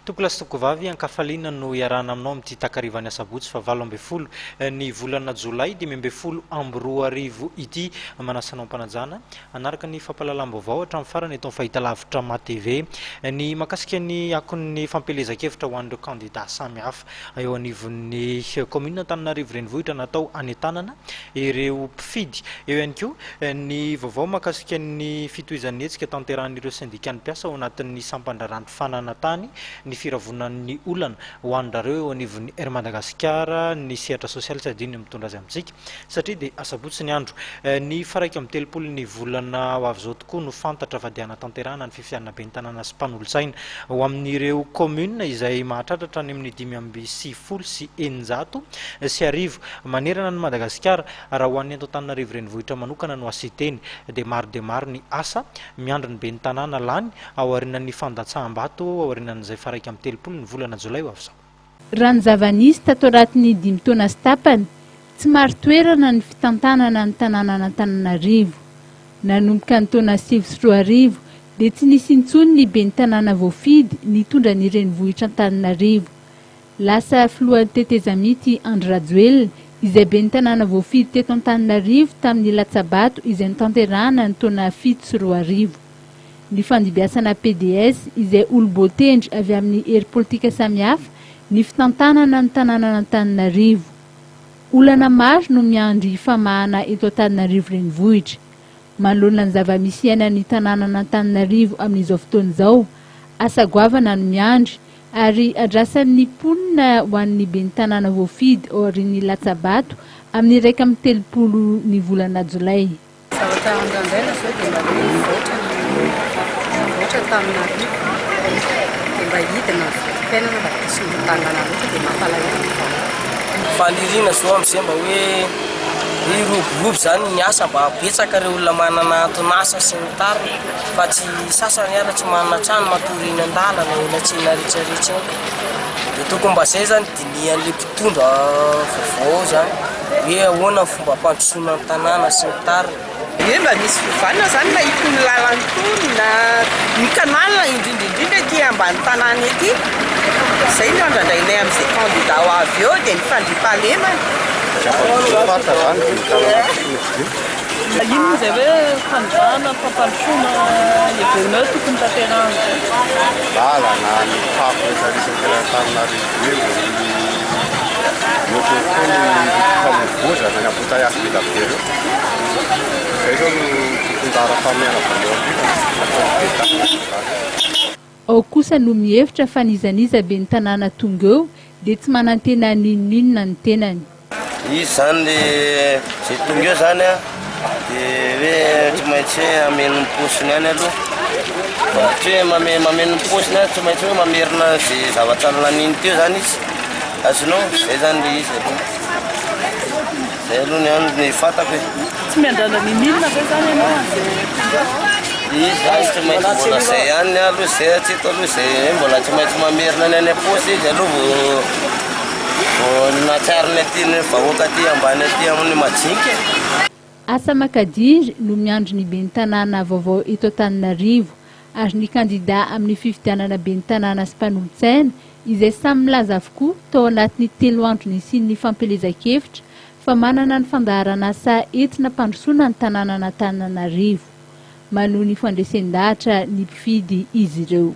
Tokolasy tokovavy ankafaliana no iarahana aminao amin'ity takarivany asabotsy fa 20 ny volana Jolay 2022 ity manasanao ampanajana anaraka ny fampahalalam-baovao hatramin'ny farany eto amin'ny fahitalavitra MATV ny makasika ny akon'ny fampelezan-kevitra ho an'ireo kandidata samihafa eo anivon'ny commune Antananarivo renivohitra natao hanetanana ireo mpifidy eo ihany koa ny vaovao makasika ny fitohizan'ny hetsika tanteran'ireo syndicat mpiasa ao anatin'ny sampandrarandro fananatany ny firavonan'ny olana ho an'ireo eo anivon'ny Air Madagasikara ny sehatra sosialy tsy adino mitondra azy amintsika satria dia asabotsy ny andro ny faraiky amin'ny 30 ny volana ho avy zao tokoa no fantatra fa diana tanterana ny fifidianana be ny tanàna sy mpanolotsaina ho amin'ireo commune izay mahatratratra any amin'ny 590 sy arivo manerana ny Madagasikara raha ho an'ny eto Antananarivo renivohitra manokana no asiteny dia maro ny asa miandro ny be ny tanàna lany ao aorianan'ny fandatsaham-bato ao aorianan'izay faraiky amin'ny 30 ny volana Jolay ho avy zao. Raha ny zava-nisy tato anatin'ny 5 taona sy tapany tsy maro toerana ny fitantanana ny tanàna Antananarivo nanomboka ny taona 2010 dia tsy nisy intsony ny be ny tanàna voafidy nitondra ny renivohitra Antananarivo. Lasa filohan'ny tetezamity Andry Rajoelina izay be ny tanàna voafidy teto Antananarivo tamin'ny Latsabato izay nitanterahana ny taona 2010. Ny fandibiasana PDS izay olo-botendry avy amin'ny hery politika samihafa ny fitantanana ny tanàna Antananarivo. Olana maro no miandry famahana eto Antananarivo renivohitra. Manoloana ny zava-misy iainan'ny tanàna Antananarivo amin'izao fotoana izao, asa goavana no miandry ary adrasan'ny ponina ho an'ny be ny tanàna voafidy ao aorian'ny Latsabato amin'ny 30 ny volana Jolay. Zavatra andrandrena zao dia mba voatra taminarivo dia mba hidina fiainana mba tsy mba tanàna loatra dia mampalahelo falirina zao amin'izay mba hoe roboby zany ny asa mba betsaka ireo olona manana anton'asa sy ny tariny fa tsy sasany ara tsy manana trano matoriny an-dalana ela tsena rehetrarehetra dia tokony mba zay zany dinian'le mpitondra vaovao zany hoe ahoana ny fomba fampandrosoana ny tanàna sy ny tariny. Ie mba misy fiovanana zany na itony lalantony na ny kanalina indrindra ety ambany tanàna ety izay no andrandrainay amin'izay candidat ho avy eo dia mifandriam-pahalemana. Ino izay hoe fanjana fampandrosoana legonao tokony tanterahana lalana ny fako rehetrarehetra Antananarivo eo famovozana ny apota iasy be davy ireo izay zao no tondara famiana ao kosa no mihevitra fa nizaniza be ny tanàna tonga eo dia tsy manantena ninona ny tenany. Izy zany le zay tonga eo zany a dia hoe tsy maintsy ameno ny posiny any aloha tsy hoe mameno ny posiny any tsy maintsy hoe mamerina zay zavatra nolaniny teo zany izy azonao zay zany le izy aloha zay aloha ny any ny fantako tsy miandrana ninona ve zany ianao izy zany tsy maintsy mbola zay any aloha zay atsito aloha zay mbola tsy maintsy mamerina ny any aposy izy aloha natsariny aty ny vahoaka aty ambany aty amin'ny majinika. Asa makadiry no miandry ny be ny tanàna vaovao eto Antananarivo ary ny kandida amin'ny fifidianana be ny tanàna sy mpanolotsaina izay samy milaza avokoa tao anatin'ny 3 andro nisian'ny fampelezan-kevitra fa manana ny fandaharana asa entina mpandrosoana ny tanàna Antananarivo. Manohy ny fandresen-dahatra ny mpifidy izy ireo.